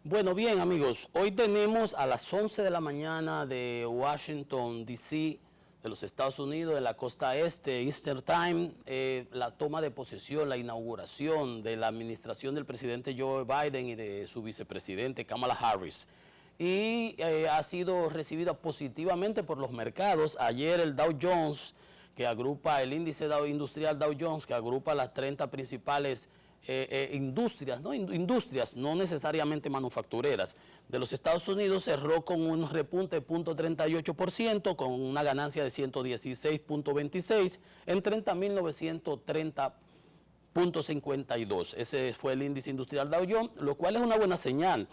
Bueno, bien amigos, hoy tenemos a las 11 de la mañana de Washington, D.C., de los Estados Unidos, de la costa este, Eastern Time, la toma de posesión, la inauguración de la administración del presidente Joe Biden y de su vicepresidente Kamala Harris. Y ha sido recibida positivamente por los mercados. Ayer el Dow Jones, que agrupa el índice industrial Dow Jones, que agrupa las 30 principales industrias, no necesariamente manufactureras, de los Estados Unidos, cerró con un repunte de 0.38%, con una ganancia de 116.26 en 30.930.52. Ese fue el índice industrial Dow Jones, lo cual es una buena señal.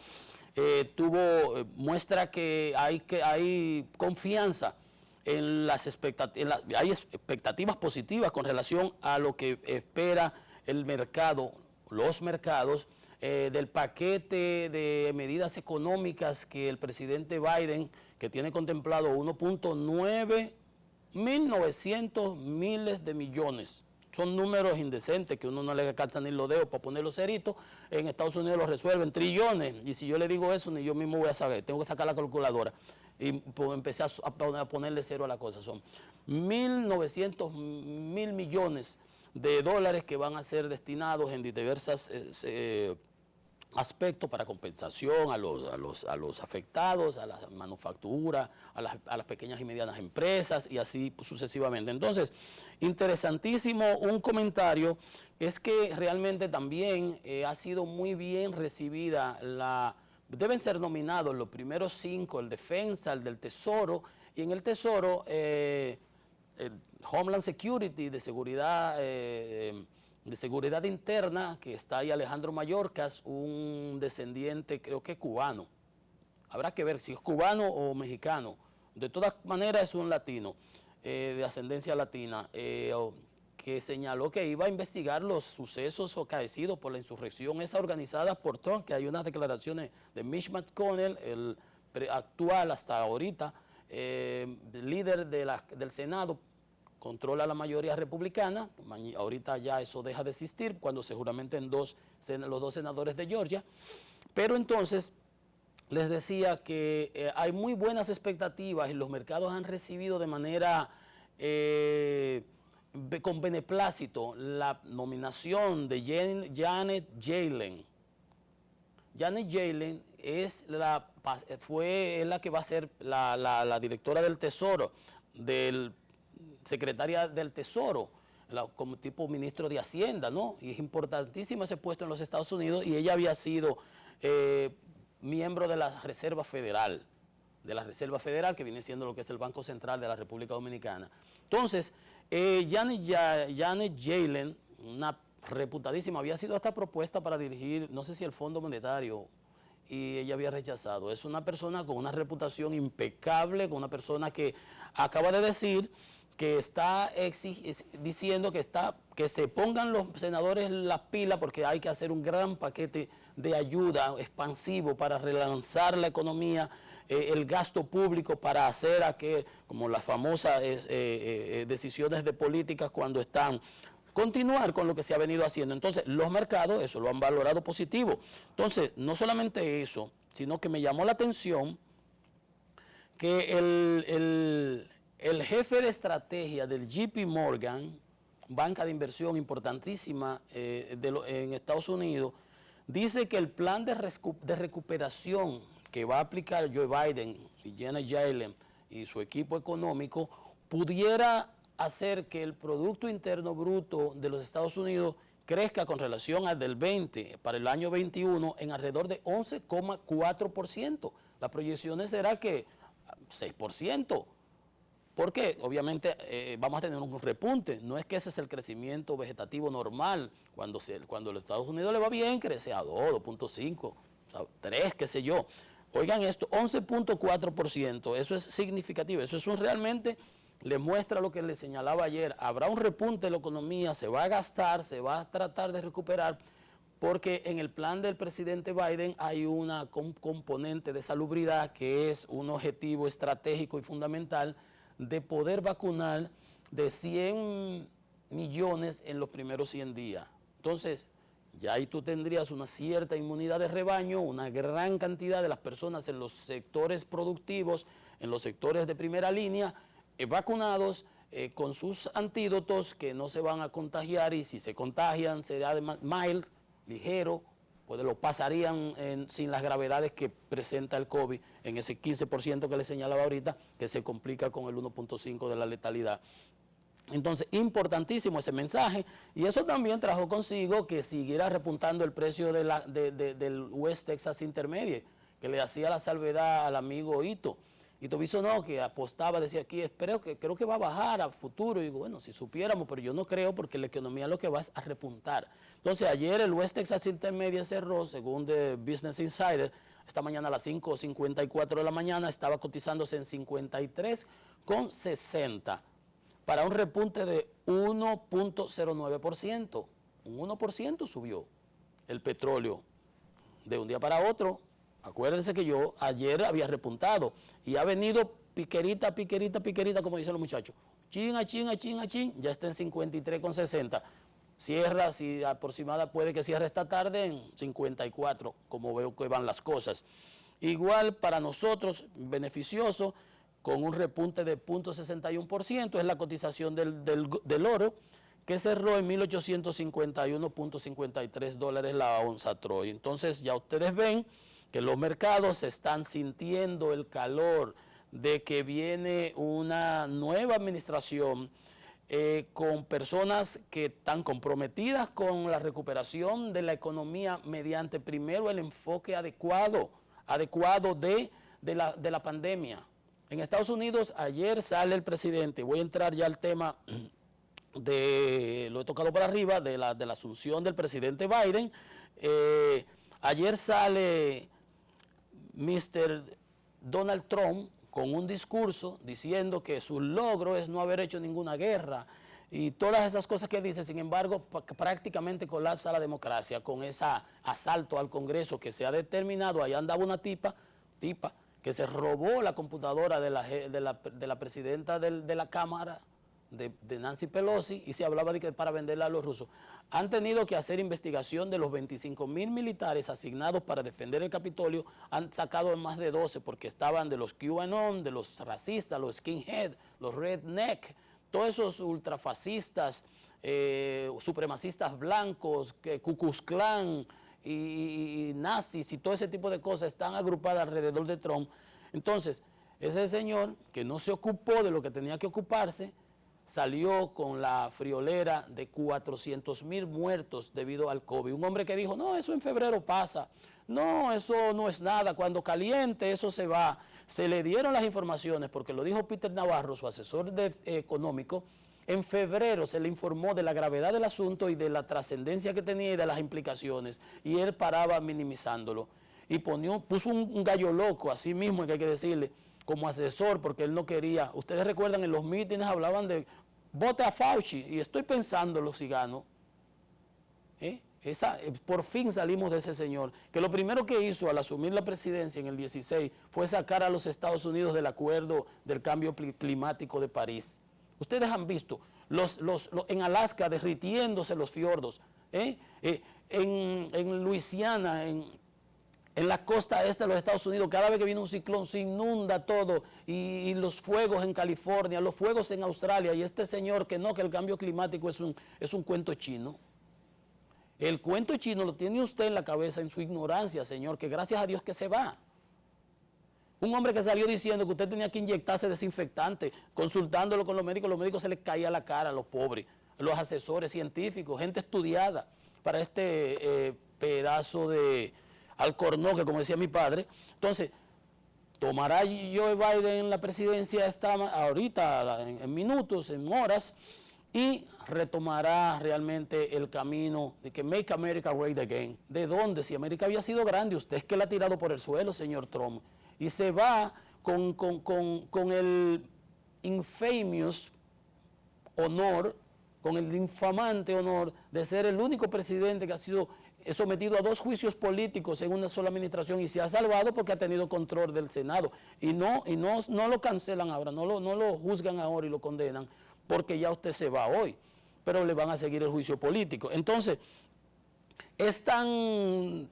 Muestra que hay confianza en las expectativas, hay expectativas positivas con relación a lo que espera el mercado, los mercados, del paquete de medidas económicas que el presidente Biden, que tiene contemplado 1.900 miles de millones. Son números indecentes que uno no le alcanza ni los dedos para poner los ceritos. En Estados Unidos lo resuelven trillones. Y si yo le digo eso, ni yo mismo voy a saber. Tengo que sacar la calculadora. Y pues, empecé a ponerle cero a la cosa. Son 1.900 mil millones de dólares que van a ser destinados en diversas aspectos para compensación a los afectados, a la manufactura, a las pequeñas y medianas empresas y así sucesivamente. Entonces, interesantísimo un comentario, es que realmente también ha sido muy bien recibida deben ser nominados los primeros 5, el Defensa, el del Tesoro, y en el Tesoro Homeland Security, de seguridad interna, que está ahí Alejandro Mayorkas, un descendiente creo que cubano. Habrá que ver si es cubano o mexicano. De todas maneras es un latino, de ascendencia latina, que señaló que iba a investigar los sucesos acaecidos por la insurrección esa organizada por Trump, que hay unas declaraciones de Mitch McConnell, el actual hasta ahorita líder del Senado, controla la mayoría republicana. Ahorita ya eso deja de existir cuando se juramenten los dos senadores de Georgia. Pero entonces les decía que hay muy buenas expectativas y los mercados han recibido de manera con beneplácito la nominación de Janet Yellen. Janet Yellen es la que va a ser la directora del Tesoro, secretaria del Tesoro, como tipo ministro de Hacienda, ¿no? Y es importantísimo ese puesto en los Estados Unidos, y ella había sido miembro de la Reserva Federal, que viene siendo lo que es el Banco Central de la República Dominicana. Entonces, Janet Yellen, una reputadísima, había sido hasta propuesta para dirigir, no sé si el Fondo Monetario, y ella había rechazado. Es una persona con una reputación impecable, con una persona que acaba de decir que está diciendo que se pongan los senadores las pilas porque hay que hacer un gran paquete de ayuda expansivo para relanzar la economía, el gasto público, para hacer como las famosas decisiones de políticas cuando están, continuar con lo que se ha venido haciendo. Entonces, los mercados eso lo han valorado positivo. Entonces, no solamente eso, sino que me llamó la atención que el jefe de estrategia del JP Morgan, banca de inversión importantísima en Estados Unidos, dice que el plan de recuperación que va a aplicar Joe Biden y Janet Yellen y su equipo económico pudiera hacer que el Producto Interno Bruto de los Estados Unidos crezca con relación al del 20 para el año 21 en alrededor de 11,4%. Las proyecciones será que 6%. ¿Por qué? Obviamente vamos a tener un repunte. No es que ese es el crecimiento vegetativo normal. Cuando a los Estados Unidos le va bien, crece a 2, 2.5, 3, qué sé yo. Oigan esto, 11.4%. Eso es significativo. Eso es realmente le muestra lo que le señalaba ayer. Habrá un repunte de la economía, se va a gastar, se va a tratar de recuperar, porque en el plan del presidente Biden hay una componente de salubridad que es un objetivo estratégico y fundamental de poder vacunar de 100 millones en los primeros 100 días. Entonces, Ya ahí tú tendrías una cierta inmunidad de rebaño, una gran cantidad de las personas en los sectores productivos, en los sectores de primera línea, vacunados con sus antídotos que no se van a contagiar, y si se contagian será de mild, ligero, pues lo pasarían sin las gravedades que presenta el COVID, en ese 15% que le señalaba ahorita, que se complica con el 1.5 de la letalidad. Entonces, importantísimo ese mensaje, y eso también trajo consigo que siguiera repuntando el precio del West Texas Intermediate, que le hacía la salvedad al amigo Ito. Ito Bisonó, que apostaba, decía aquí, creo que va a bajar a futuro. Y digo, bueno, si supiéramos, pero yo no creo, porque la economía lo que va es a repuntar. Entonces, ayer el West Texas Intermediate cerró, según The Business Insider, esta mañana a las 5:54 de la mañana, estaba cotizándose en 53,60, para un repunte de 1.09%. Un 1% subió el petróleo de un día para otro. Acuérdense que yo ayer había repuntado y ha venido piquerita, piquerita, piquerita, como dicen los muchachos. Chin a chin, a chin, a chin, ya está en 53,60. Cierra, si aproximada, puede que cierre esta tarde en 54, como veo que van las cosas. Igual para nosotros, beneficioso, con un repunte de 0.61%, es la cotización del oro, que cerró en 1.851.53 dólares la onza Troy. Entonces ya ustedes ven que los mercados están sintiendo el calor de que viene una nueva administración con personas que están comprometidas con la recuperación de la economía mediante primero el enfoque adecuado de la pandemia. En Estados Unidos ayer sale el presidente, voy a entrar ya al tema lo he tocado por arriba, de la asunción del presidente Biden. Ayer sale Mr. Donald Trump con un discurso diciendo que su logro es no haber hecho ninguna guerra y todas esas cosas que dice. Sin embargo, prácticamente colapsa la democracia con ese asalto al Congreso que se ha determinado. Ahí andaba una tipa que se robó la computadora de la presidenta de la Cámara, de Nancy Pelosi, y se hablaba de que para venderla a los rusos. Han tenido que hacer investigación de los 25,000 militares asignados para defender el Capitolio. Han sacado más de 12 porque estaban de los QAnon, de los racistas, los skinhead, los redneck, todos esos ultrafascistas, supremacistas blancos, Ku Klux Klan y nazis y todo ese tipo de cosas están agrupadas alrededor de Trump. Entonces, ese señor que no se ocupó de lo que tenía que ocuparse, salió con la friolera de 400,000 muertos debido al COVID. Un hombre que dijo, no, eso en febrero pasa, no, eso no es nada, cuando caliente eso se va. Se le dieron las informaciones, porque lo dijo Peter Navarro, su asesor económico. En febrero se le informó de la gravedad del asunto y de la trascendencia que tenía y de las implicaciones, y él paraba minimizándolo. Y puso un gallo loco, así mismo que hay que decirle, como asesor, porque él no quería. Ustedes recuerdan, en los mítines hablaban de vote a Fauci, y estoy pensándolo si gano. Por fin salimos de ese señor, que lo primero que hizo al asumir la presidencia en el 16 fue sacar a los Estados Unidos del acuerdo del cambio climático de París. Ustedes han visto en Alaska derritiéndose los fiordos, en Luisiana, en la costa este de los Estados Unidos, cada vez que viene un ciclón se inunda todo, y los fuegos en California, los fuegos en Australia, y este señor que el cambio climático es un cuento chino. El cuento chino lo tiene usted en la cabeza, en su ignorancia, señor, que gracias a Dios que se va. Un hombre que salió diciendo que usted tenía que inyectarse desinfectante, consultándolo con los médicos se les caía la cara a los pobres, los asesores científicos, gente estudiada para este pedazo de alcornoque, como decía mi padre. Entonces, tomará Joe Biden la presidencia ahorita, en minutos, en horas, y retomará realmente el camino de que Make America Great Again. ¿De dónde? Si América había sido grande, usted es que la ha tirado por el suelo, señor Trump. Y se va con el infamous honor, con el infamante honor de ser el único presidente que ha sido sometido a 2 juicios políticos en una sola administración, y se ha salvado porque ha tenido control del Senado. Y no lo cancelan ahora, no lo juzgan ahora y lo condenan, porque ya usted se va hoy, pero le van a seguir el juicio político. Entonces, es tan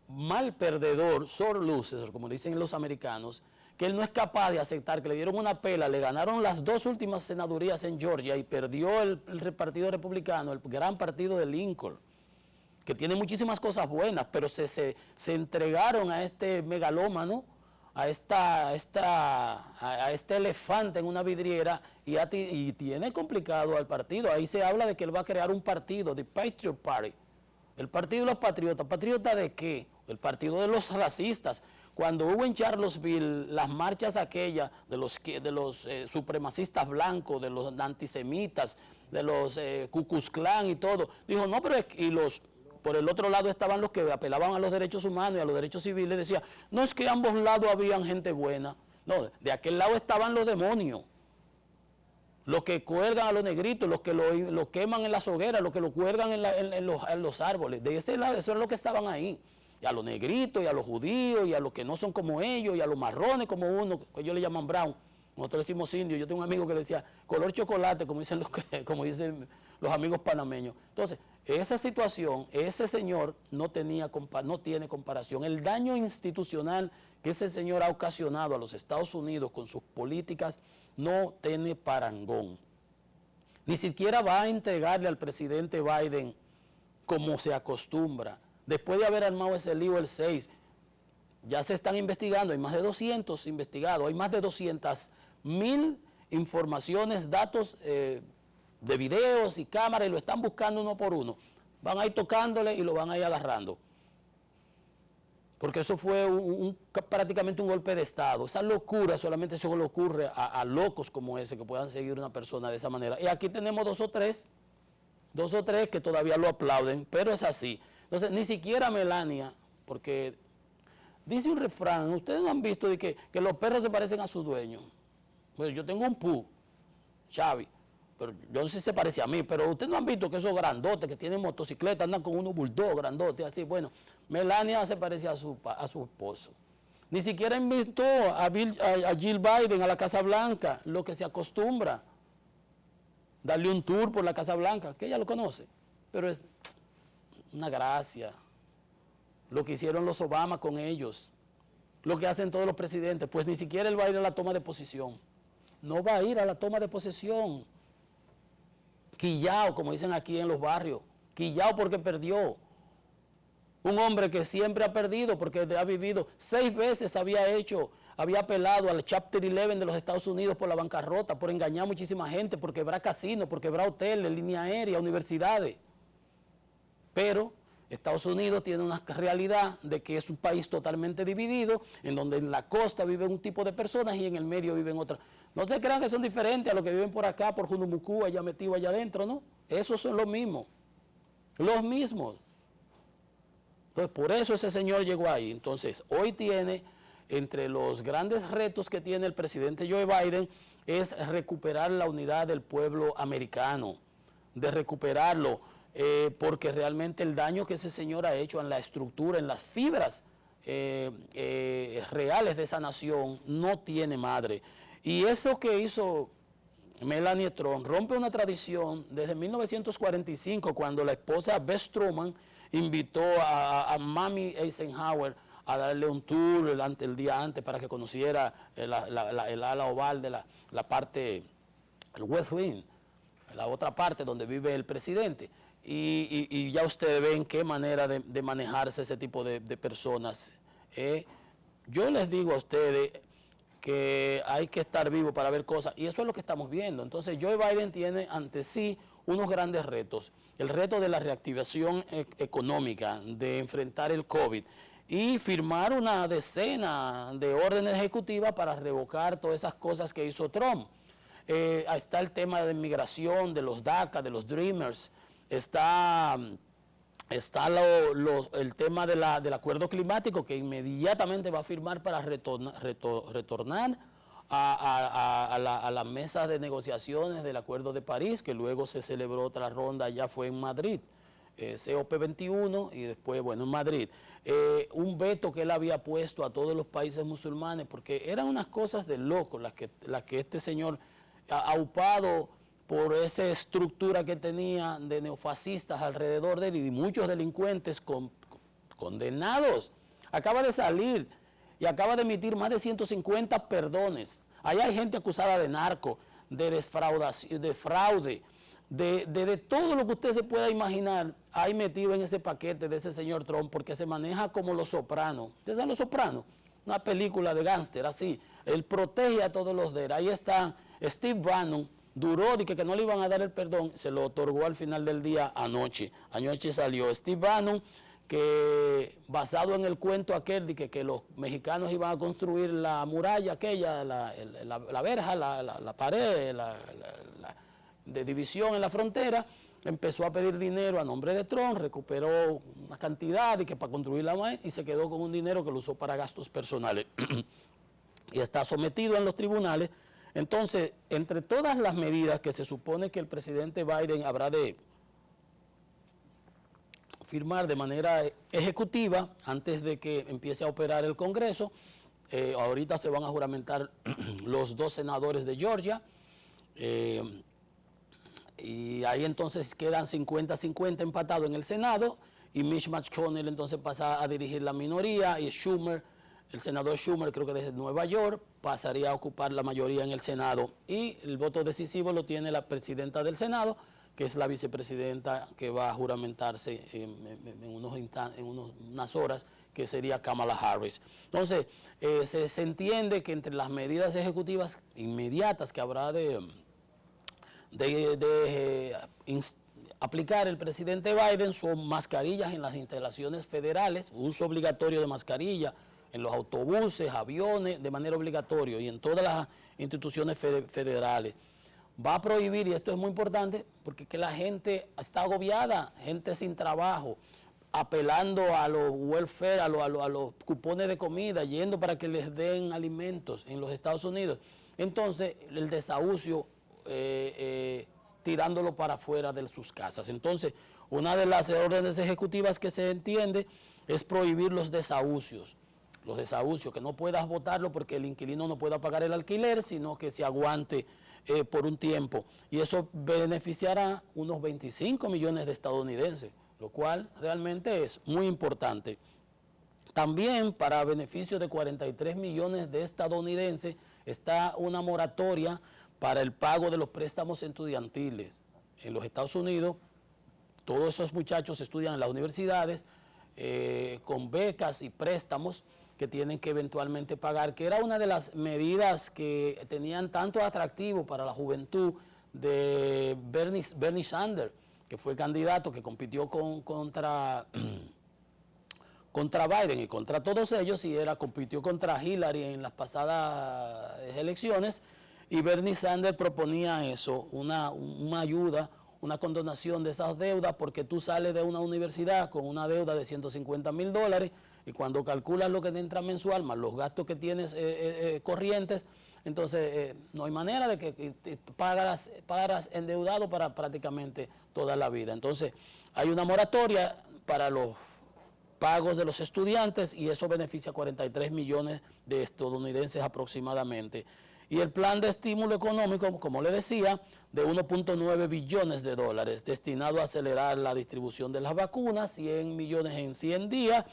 mal perdedor, sore loser, como dicen los americanos, que él no es capaz de aceptar que le dieron una pela, le ganaron las 2 últimas senadurías en Georgia y perdió el partido republicano, el gran partido de Lincoln, que tiene muchísimas cosas buenas, pero se entregaron a este megalómano, a este elefante en una vidriera y tiene complicado al partido. Ahí se habla de que él va a crear un partido, the Patriot Party, el partido de los patriotas. ¿Patriota de qué? El partido de los racistas. Cuando hubo en Charlottesville las marchas aquellas de los supremacistas blancos, de los antisemitas, de los Ku Klux Klan y todo, dijo, no, pero por el otro lado estaban los que apelaban a los derechos humanos y a los derechos civiles, decía, no es que a ambos lados habían gente buena, no, de aquel lado estaban los demonios, los que cuelgan a los negritos, los que lo queman en las hogueras, los que lo cuelgan en los árboles, de ese lado, eso es lo que estaban ahí, y a los negritos, y a los judíos, y a los que no son como ellos, y a los marrones como uno, que ellos le llaman brown, nosotros decimos indios. Yo tengo un amigo que le decía color chocolate, como dicen los amigos panameños. Entonces, esa situación, ese señor no tiene comparación. El daño institucional que ese señor ha ocasionado a los Estados Unidos con sus políticas no tiene parangón. Ni siquiera va a entregarle al presidente Biden como se acostumbra. Después de haber armado ese lío el 6, ya se están investigando, hay más de 200 investigados, hay más de 200.000 informaciones, datos de videos y cámaras, y lo están buscando uno por uno. Van a ir tocándole y lo van a ir agarrando. Porque eso fue prácticamente un golpe de Estado. Esa locura solamente eso le ocurre a locos como ese, que puedan seguir una persona de esa manera. Y aquí tenemos dos o tres que todavía lo aplauden, pero es así. Entonces, ni siquiera Melania, porque dice un refrán, ustedes no han visto de que los perros se parecen a sus dueños. Pues yo tengo un pu, Xavi, pero yo no sé si se parece a mí, pero ustedes no han visto que esos grandotes que tienen motocicleta andan con unos bulldog grandotes, así. Bueno, Melania se parece a su esposo. Ni siquiera invitó a Jill Biden a la Casa Blanca, lo que se acostumbra, darle un tour por la Casa Blanca, que ella lo conoce, pero es una gracia. Lo que hicieron los Obama con ellos, lo que hacen todos los presidentes, pues ni siquiera él va a ir a la toma de posición. No va a ir a la toma de posesión. Quillao, como dicen aquí en los barrios, quillao porque perdió. Un hombre que siempre ha perdido porque ha vivido 6 veces, había apelado al Chapter 11 de los Estados Unidos por la bancarrota, por engañar a muchísima gente, por quebrar casinos, por quebrar hoteles, línea aérea, universidades. Pero Estados Unidos tiene una realidad de que es un país totalmente dividido, en donde en la costa viven un tipo de personas y en el medio viven otras. No se crean que son diferentes a los que viven por acá, por Junumucú, allá metido allá adentro, ¿no? Esos son los mismos. Los mismos. Entonces, por eso ese señor llegó ahí. Entonces, hoy tiene, entre los grandes retos que tiene el presidente Joe Biden, es recuperar la unidad del pueblo americano, de recuperarlo, porque realmente el daño que ese señor ha hecho en la estructura, en las fibras reales de esa nación, no tiene madre. Y eso que hizo Melania Trump rompe una tradición desde 1945, cuando la esposa Beth Truman invitó a Mami Eisenhower a darle un tour el día antes para que conociera el ala oval de la parte, el West Wing, la otra parte donde vive el presidente. Y ya ustedes ven qué manera de manejarse ese tipo de personas. Yo les digo a ustedes que hay que estar vivo para ver cosas, y eso es lo que estamos viendo. Entonces Joe Biden tiene ante sí unos grandes retos. El reto de la reactivación económica, de enfrentar el COVID y firmar una decena de órdenes ejecutivas para revocar todas esas cosas que hizo Trump. Ahí está el tema de inmigración, de los DACA, de los Dreamers, está el tema del acuerdo climático que inmediatamente va a firmar para retornar a la mesa de negociaciones del Acuerdo de París, que luego se celebró otra ronda, ya fue en Madrid, COP21 y después, bueno, en Madrid. Un veto que él había puesto a todos los países musulmanes, porque eran unas cosas de loco las que este señor, aupado por esa estructura que tenía de neofascistas alrededor de él y muchos delincuentes condenados. Acaba de salir y acaba de emitir más de 150 perdones. Allá hay gente acusada de narco, de defraudación, de fraude, de todo lo que usted se pueda imaginar, hay metido en ese paquete de ese señor Trump, porque se maneja como Los Sopranos. ¿Ustedes saben Los Sopranos? Una película de gángster, así. Él protege a todos los de él. Ahí está Steve Bannon, duró de que no le iban a dar el perdón, se lo otorgó al final del día anoche. Anoche salió Steve Bannon, que basado en el cuento aquel de que los mexicanos iban a construir la muralla aquella, la verja, la pared, de división en la frontera, empezó a pedir dinero a nombre de Trump, recuperó una cantidad y que para construir la muralla y se quedó con un dinero que lo usó para gastos personales y está sometido en los tribunales. Entonces, entre todas las medidas que se supone que el presidente Biden habrá de firmar de manera ejecutiva antes de que empiece a operar el Congreso, ahorita se van a juramentar los 2 senadores de Georgia, y ahí entonces quedan 50-50 empatados en el Senado, y Mitch McConnell entonces pasa a dirigir la minoría, y Schumer, el senador Schumer, creo que desde Nueva York, pasaría a ocupar la mayoría en el Senado, y el voto decisivo lo tiene la presidenta del Senado, que es la vicepresidenta que va a juramentarse en unas horas, que sería Kamala Harris. Entonces, se entiende que entre las medidas ejecutivas inmediatas que habrá de aplicar el presidente Biden son mascarillas en las instalaciones federales, uso obligatorio de mascarilla en los autobuses, aviones, de manera obligatoria y en todas las instituciones federales. Va a prohibir, y esto es muy importante, porque que la gente está agobiada, gente sin trabajo, apelando a los welfare, a los cupones de comida, yendo para que les den alimentos en los Estados Unidos. Entonces, el desahucio, tirándolo para afuera de sus casas. Entonces, una de las órdenes ejecutivas que se entiende es prohibir los desahucios, que no puedas votarlo porque el inquilino no pueda pagar el alquiler, sino que se aguante por un tiempo, y eso beneficiará unos 25 millones de estadounidenses, lo cual realmente es muy importante. También para beneficio de 43 millones de estadounidenses está una moratoria para el pago de los préstamos estudiantiles. En los Estados Unidos, todos esos muchachos estudian en las universidades con becas y préstamos que tienen que eventualmente pagar, que era una de las medidas que tenían tanto atractivo para la juventud de Bernie Sanders, que fue candidato, que compitió contra Biden y contra todos ellos, y compitió contra Hillary en las pasadas elecciones, y Bernie Sanders proponía eso, una ayuda, una condonación de esas deudas, porque tú sales de una universidad con una deuda de $150,000, y cuando calculas lo que te entra mensual, más los gastos que tienes corrientes, entonces no hay manera de que pagarás endeudado para prácticamente toda la vida. Entonces hay una moratoria para los pagos de los estudiantes, y eso beneficia a 43 millones de estadounidenses aproximadamente. Y el plan de estímulo económico, como le decía, de 1.9 billones de dólares, destinado a acelerar la distribución de las vacunas, 100 millones en 100 días,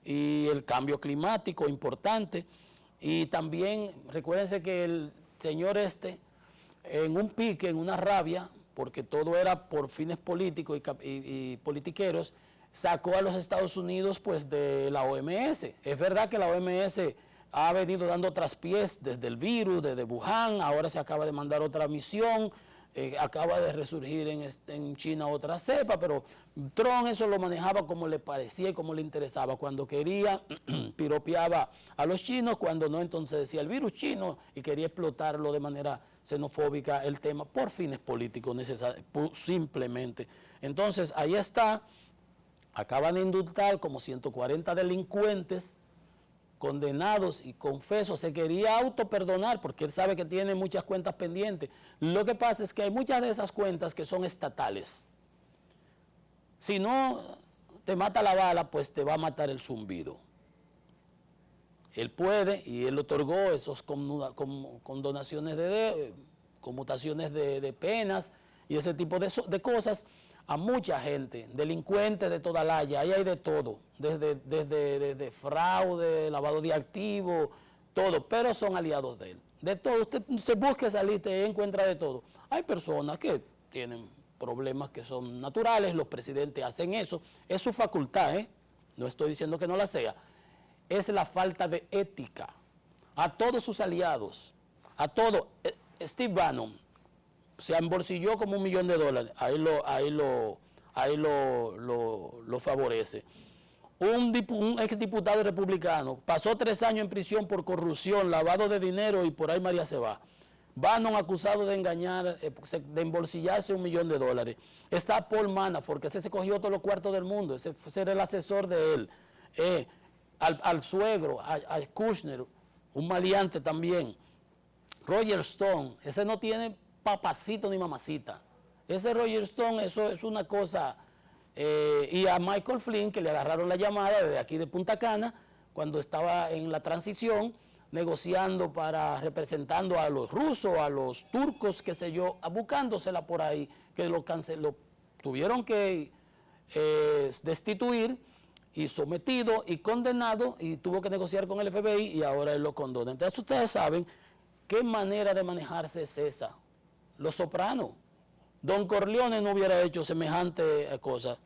y el cambio climático importante. Y también recuérdense que el señor en un pique, en una rabia, porque todo era por fines políticos y politiqueros, sacó a los Estados Unidos pues de la OMS. Es verdad que la OMS ha venido dando traspiés desde el virus, desde Wuhan, ahora se acaba de mandar otra misión, acaba de resurgir en China otra cepa, pero Trump eso lo manejaba como le parecía y como le interesaba. Cuando quería, piropeaba a los chinos, cuando no, entonces decía el virus chino, y quería explotarlo de manera xenofóbica el tema por fines políticos necesarios, simplemente. Entonces, ahí está, acaban de indultar como 140 delincuentes, condenados y confesos. Se quería autoperdonar porque él sabe que tiene muchas cuentas pendientes. Lo que pasa es que hay muchas de esas cuentas que son estatales. Si no te mata la bala, pues te va a matar el zumbido. Él puede, y él otorgó esos condonaciones conmutaciones de penas y ese tipo de cosas, a mucha gente, delincuentes de toda la haya, ahí hay de todo, desde fraude, lavado de activos, todo, pero son aliados de él. De todo, usted se busca esa lista y encuentra de todo. Hay personas que tienen problemas que son naturales, los presidentes hacen eso, es su facultad, no estoy diciendo que no la sea, es la falta de ética. A todos sus aliados, a todos, Steve Bannon se embolsilló como $1 millón, ahí lo favorece. Un exdiputado republicano pasó 3 años en prisión por corrupción, lavado de dinero y por ahí María se va. Bannon acusado de engañar, de embolsillarse $1 millón. Está Paul Manafort, que ese se cogió todos los cuartos del mundo, ese era el asesor de él. Al suegro, a Kushner, un maleante también. Roger Stone, ese no tiene papacito ni mamacita. Ese Roger Stone, eso es una cosa. Y a Michael Flynn, que le agarraron la llamada desde aquí de Punta Cana, cuando estaba en la transición, negociando representando a los rusos, a los turcos, qué sé yo, buscándosela por ahí, que lo tuvieron que destituir y sometido y condenado, y tuvo que negociar con el FBI y ahora él lo condona. Entonces ustedes saben qué manera de manejarse es esa. Los Sopranos. Don Corleone no hubiera hecho semejante cosa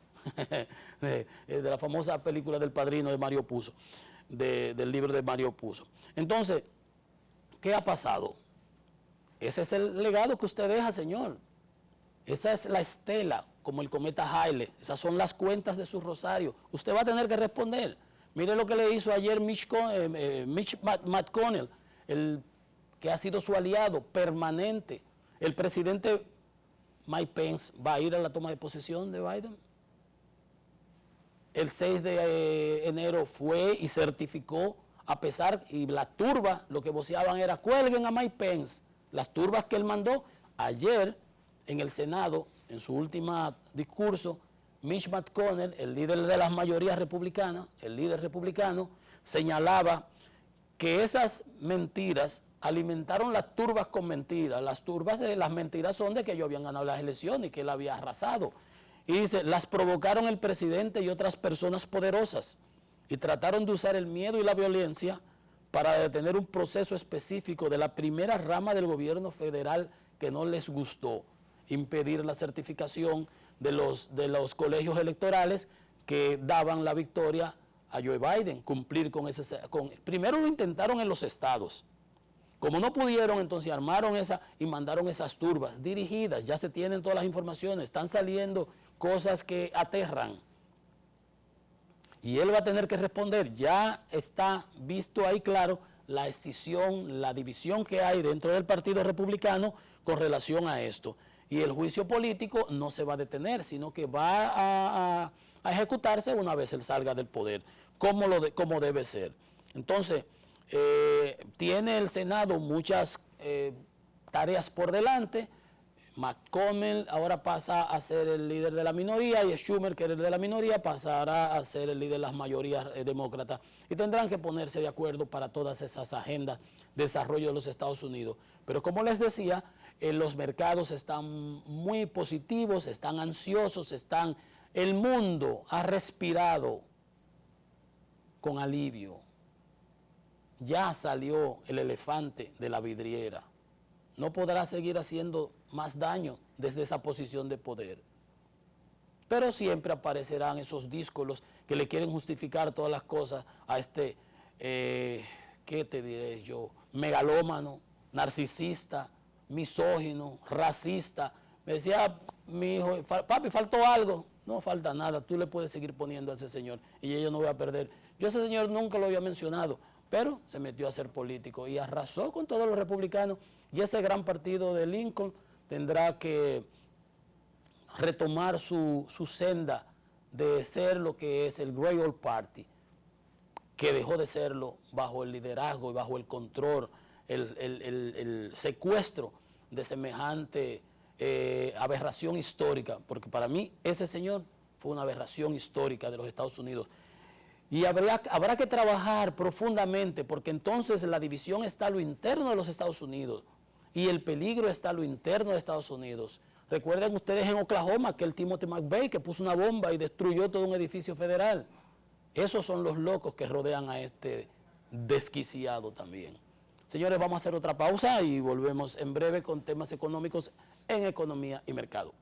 de la famosa película del Padrino de Mario Puzo, del libro de Mario Puzo. Entonces, ¿qué ha pasado? Ese es el legado que usted deja, señor. Esa es la estela, como el cometa Halley. Esas son las cuentas de su rosario. Usted va a tener que responder. Mire lo que le hizo ayer Mitch McConnell, el que ha sido su aliado permanente. El presidente Mike Pence va a ir a la toma de posesión de Biden. El 6 de enero fue y certificó, a pesar, y la turba, lo que voceaban era, cuelguen a Mike Pence. Las turbas que él mandó, ayer en el Senado, en su último discurso, Mitch McConnell, el líder de las mayorías republicanas, el líder republicano, señalaba que esas mentiras alimentaron las turbas con mentiras. Las mentiras son de que ellos habían ganado las elecciones y que él había arrasado. Y dice, las provocaron el presidente y otras personas poderosas y trataron de usar el miedo y la violencia para detener un proceso específico de la primera rama del gobierno federal que no les gustó, impedir la certificación de los colegios electorales que daban la victoria a Joe Biden, cumplir con ese... primero lo intentaron en los estados. Como no pudieron, entonces armaron y mandaron esas turbas dirigidas, ya se tienen todas las informaciones, están saliendo cosas que aterran. Y él va a tener que responder, ya está visto ahí claro la escisión, la división que hay dentro del Partido Republicano con relación a esto. Y el juicio político no se va a detener, sino que va a ejecutarse una vez él salga del poder, como debe ser. Entonces, tiene el Senado muchas tareas por delante. McConnell ahora pasa a ser el líder de la minoría y Schumer, que era el de la minoría, pasará a ser el líder de las mayorías demócratas. Y tendrán que ponerse de acuerdo para todas esas agendas de desarrollo de los Estados Unidos. Pero como les decía, los mercados están muy positivos, están ansiosos, el mundo ha respirado con alivio. Ya salió el elefante de la vidriera. No podrá seguir haciendo más daño desde esa posición de poder. Pero siempre aparecerán esos díscolos que le quieren justificar todas las cosas a este, ¿qué te diré yo? Megalómano, narcisista, misógino, racista. Me decía mi hijo, papi, ¿faltó algo? No falta nada, tú le puedes seguir poniendo a ese señor y yo no voy a perder. Yo a ese señor nunca lo había mencionado, pero se metió a ser político y arrasó con todos los republicanos, y ese gran partido de Lincoln tendrá que retomar su senda de ser lo que es el Great Old Party, que dejó de serlo bajo el liderazgo y bajo el control, el secuestro de semejante aberración histórica, porque para mí ese señor fue una aberración histórica de los Estados Unidos. Y habrá que trabajar profundamente, porque entonces la división está a lo interno de los Estados Unidos y el peligro está a lo interno de Estados Unidos. Recuerden ustedes en Oklahoma que el Timothy McVeigh que puso una bomba y destruyó todo un edificio federal. Esos son los locos que rodean a este desquiciado también. Señores, vamos a hacer otra pausa y volvemos en breve con temas económicos en Economía y Mercado.